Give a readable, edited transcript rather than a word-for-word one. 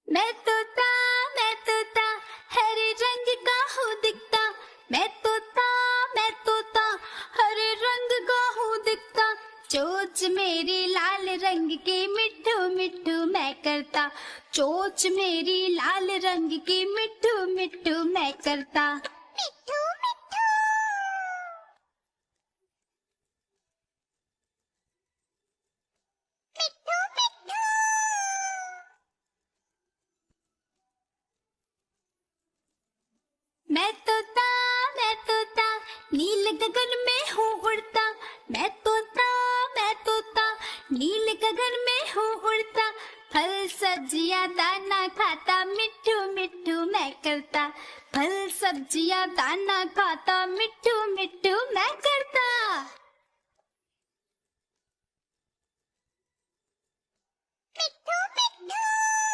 मैं तोता हरे रंग का हूँ दिखता। मैं तोता हरे रंग का हूँ दिखता। चोंच मेरी लाल रंग की मिट्ठू मिट्ठू मैं करता। चोंच मेरी लाल रंग की मिट्ठू मिट्ठू मैं करता। मिट्ठू मिट्ठू। मिट्ठू मिट्ठू। मैं तोता नील गगन में हूँ उड़ता। मैं तोता नील गगन में हूँ उड़ता। फल सब्जियाँ दाना खाता मिट्ठू मिट्ठू मैं करता। फल सब्जियाँ दाना खाता मिट्ठू मिट्ठू मैं करता।